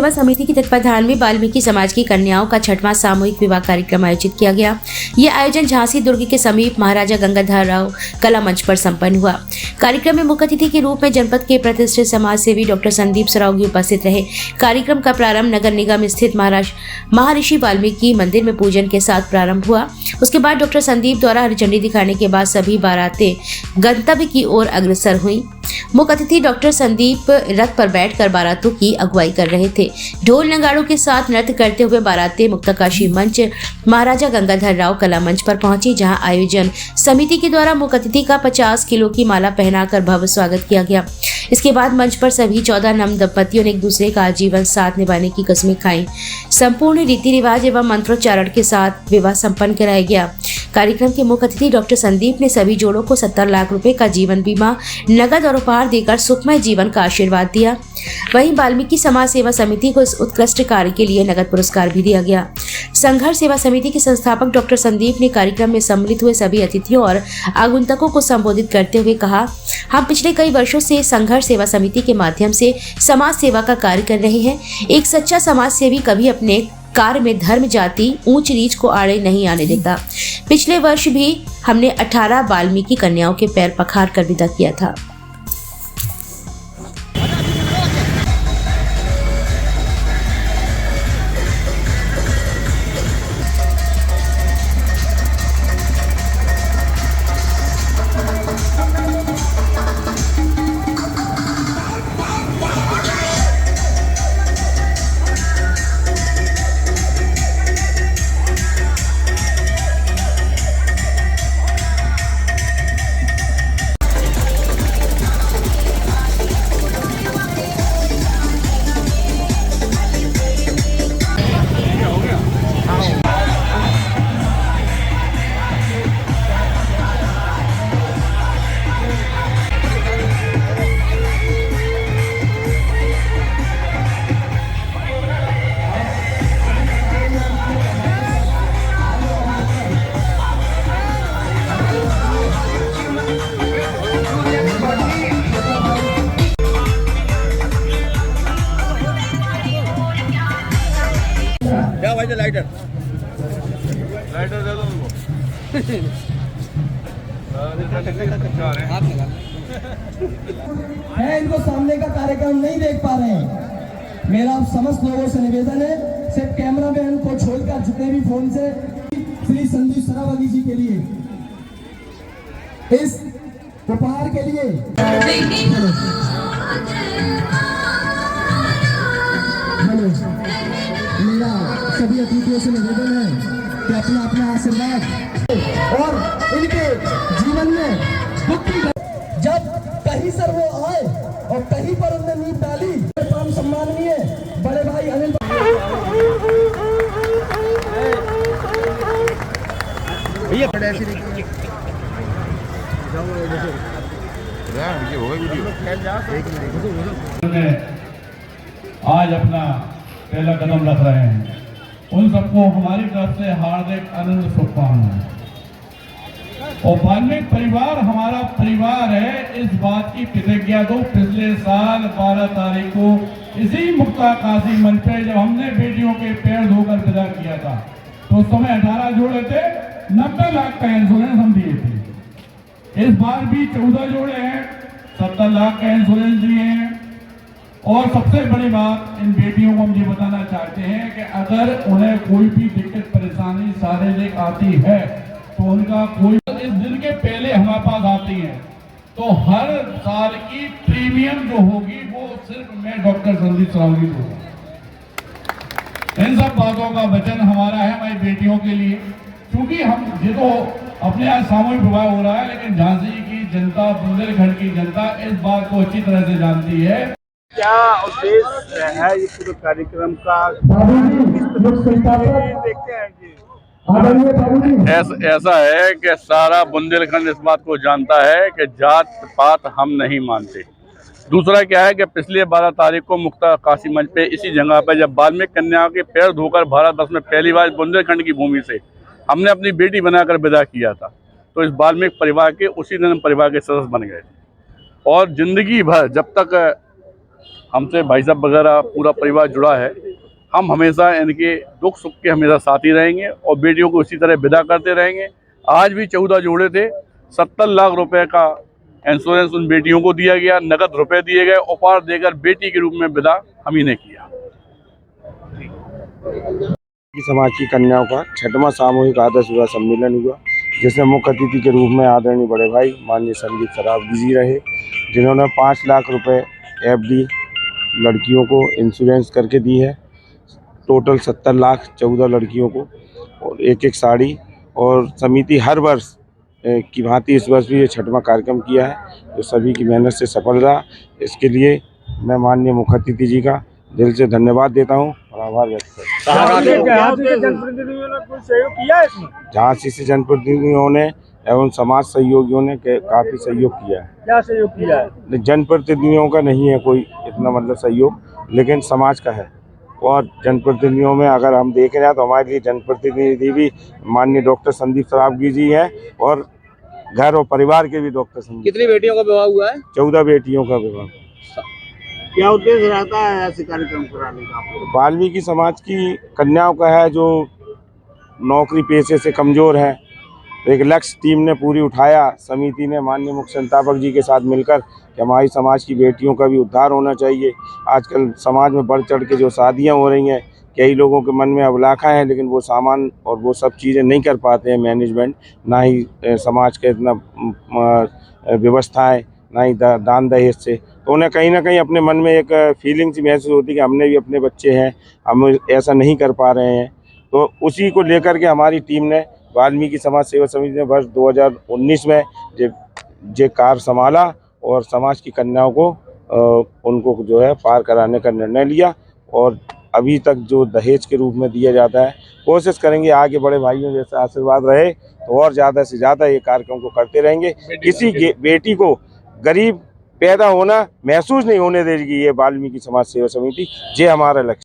सेवा समिति के तत्वाधान में वाल्मीकि समाज की कन्याओं का 6वां सामूहिक विवाह कार्यक्रम आयोजित किया गया। ये आयोजन झांसी दुर्ग के समीप महाराजा गंगाधर राव कला मंच पर संपन्न हुआ। कार्यक्रम में मुख्य अतिथि के रूप में जनपद के प्रतिष्ठित समाज सेवी डॉक्टर संदीप सरावगी उपस्थित रहे। कार्यक्रम का प्रारंभ नगर निगम स्थित महर्षि वाल्मीकि मंदिर में पूजन के साथ प्रारंभ हुआ। उसके बाद डॉक्टर संदीप द्वारा हरी झंडी दिखाने के बाद सभी बारातें गंतव्य की ओर अग्रसर हुई। मुख्य अतिथि डॉक्टर संदीप रथ पर बैठकर बारातों की अगुवाई कर रहे थे। ढोल नगाड़ों के साथ नृत्य करते हुए बारातें मुक्ताकाशी मंच महाराजा गंगाधर राव कला मंच पर पहुंची, जहां आयोजन समिति के द्वारा मुख्य अतिथि का 50 किलो की माला पहनाकर भव्य स्वागत किया गया। इसके बाद मंच पर सभी 14 नव दंपतियों ने एक दूसरे का आजीवन साथ निभाने की कसमें खाई। संपूर्ण रीति रिवाज एवं मंत्रोच्चारण के साथ विवाह संपन्न कराया गया। कार्यक्रम के मुख्य अतिथि डॉक्टर संदीप ने सभी जोड़ों को 70 लाख रुपए का जीवन बीमा, नगद और उपहार देकर सुखमय जीवन का आशीर्वाद दिया। वहीं वाल्मीकि समाज सेवा समिति को इस उत्कृष्ट कार्य के लिए नगद पुरस्कार भी दिया गया। संघर्ष सेवा समिति के संस्थापक डॉक्टर संदीप ने कार्यक्रम में सम्मिलित हुए सभी अतिथियों और आगंतुकों को संबोधित करते हुए कहा, हम पिछले कई वर्षों से संघर्ष सेवा समिति के माध्यम से समाज सेवा का कार्य कर रहे हैं। एक सच्चा समाज सेवी कभी अपने कार्य में धर्म, जाति, ऊंच नीच को आड़े नहीं आने देता। पिछले वर्ष भी हमने 18 वाल्मीकि कन्याओं के पैर पखार कर विदा किया था। क्या भाई लाइटर दे दो उनको। है इनको सामने का कार्यक्रम नहीं देख पा रहे हैं। मेरा समस्त लोगों से निवेदन है, सिर्फ कैमरा मैन को छोड़कर जितने भी फोन से श्री संदीप सरावगी जी के लिए इस उपहार के लिए मेरा सभी अतिथियों से निवेदन है कि अपना अपना आशीर्वाद और इनके जीवन में दुख की जब कहीं सर वो आए और कहीं पर उन्होंने नींव डाली, परम सम्माननीय बड़े भाई अनिल भैया आज अपना पहला कदम रख रहे हैं। उन सबको हमारी तरफ से हार्दिक आनंद शुभकामनाएं। और वाल्मीकि परिवार हमारा परिवार है, इस बात की प्रतिज्ञा दो। पिछले साल 12 तारीख को इसी मुक्ताकाशी मंच पे जब हमने बेटियों के पैर धोकर विदा किया था, तो उस समय 18 जोड़े थे, 90 लाख का इंश्योरेंस हम दिए थे। इस बार भी 14 जोड़े हैं, 70 लाख का इंश्योरेंस दिए हैं। और सबसे बड़ी बात, इन बेटियों को हम ये बताना चाहते हैं कि अगर उन्हें कोई भी दिक्कत परेशानी शारीरिक आती है तो उनका कोई इस दिन के पहले हमारे पास आती है, तो हर साल की प्रीमियम जो होगी वो सिर्फ मैं डॉक्टर संदीप सरावगी दूंगा। इन सब बातों का वचन हमारा है हमारी बेटियों के लिए, क्योंकि हम ये तो अपने यहाँ सामूहिक विवाह हो रहा है, लेकिन झांसी की जनता, बुंदेलखंड की जनता इस बात को अच्छी तरह से जानती है। क्या उद्देश्य है ये पूरे कार्यक्रम का? देखते हैं जी। ऐसा है कि सारा बुंदेलखंड इस बात को जानता है कि जात पात हम नहीं मानते। दूसरा क्या है कि पिछले 12 तारीख को मुक्ताकाशी मंच पे इसी जगह पर जब वाल्मीकि कन्याओं के पैर धोकर भारतवर्ष में पहली बार बुंदेलखंड की भूमि से हमने अपनी बेटी बनाकर विदा किया था, तो इस वाल्मीकि परिवार के उसी दिन परिवार के सदस्य बन गए। और जिंदगी भर जब तक हमसे भाई साहब वगैरह पूरा परिवार जुड़ा है। हम हमेशा इनके दुख सुख के हमेशा साथी रहेंगे और बेटियों को इसी तरह विदा करते रहेंगे। आज भी 14 जोड़े थे, 70 लाख रुपए का इंश्योरेंस उन बेटियों को दिया गया, नगद रुपए दिए गए, उपहार देकर बेटी के रूप में विदा हम ही ने किया। समाज की कन्याओं का 6वां सामूहिक आदर्श विवाह सम्मेलन हुआ, जिसमें मुख्य अतिथि के रूप में आदरणीय बड़े भाई माननीय संदीप सरावगी जी रहे, जिन्होंने 5 लाख रुपए FD लड़कियों को इंश्योरेंस करके दी है। टोटल 70 लाख 14 लड़कियों को और एक साड़ी। और समिति हर वर्ष की भांति इस वर्ष भी ये 6वां कार्यक्रम किया है, जो सभी की मेहनत से सफल रहा। इसके लिए मैं माननीय मुख्य अतिथि जी का दिल से धन्यवाद देता हूँ और आभार व्यक्त करता हूँ। झांसी से जनप्रतिनिधियों ने एवं समाज सहयोगियों ने काफ़ी सहयोग किया है। क्या सहयोग किया है? जनप्रतिनिधियों का नहीं है कोई इतना मतलब सहयोग, लेकिन समाज का है। और जनप्रतिनिधियों में अगर हम देख रहे हैं तो हमारे लिए जनप्रतिनिधि भी माननीय डॉक्टर संदीप सरावगी जी हैं और घर और परिवार के भी डॉक्टर संदीप। कितनी बेटियों का विवाह हुआ है? 14 बेटियों का विवाह। क्या उद्देश्य रहता है ऐसे कार्यक्रम कराने का? वाल्मीकि समाज की कन्याओं का है जो नौकरी पेशे से कमज़ोर है। एक लक्ष्य टीम ने पूरी उठाया, समिति ने माननीय मुख्य संस्थापक जी के साथ मिलकर कि हमारी समाज की बेटियों का भी उद्धार होना चाहिए। आजकल समाज में बढ़ चढ़ के जो शादियां हो रही हैं, कई लोगों के मन में अभिलाषा है, लेकिन वो सामान और वो सब चीज़ें नहीं कर पाते हैं मैनेजमेंट, ना ही समाज के इतना व्यवस्था है, ना ही दान दहेज से। तो उन्हें कहीं ना कहीं अपने मन में एक फीलिंग्स महसूस होती है कि हमने भी अपने बच्चे हैं, हम ऐसा नहीं कर पा रहे हैं। तो उसी को लेकर के हमारी टीम ने वाल्मीकि समाज सेवा समिति ने वर्ष 2019 में जे कार्य संभाला और समाज की कन्याओं को उनको जो है पार कराने का निर्णय लिया। और अभी तक जो दहेज के रूप में दिया जाता है, कोशिश करेंगे आगे बड़े भाइयों जैसे आशीर्वाद रहे तो और ज़्यादा से ज़्यादा ये कार्यक्रम को करते रहेंगे। किसी बेटी को गरीब पैदा होना महसूस नहीं होने देगी ये वाल्मीकि समाज सेवा समिति। ये हमारा लक्ष्य।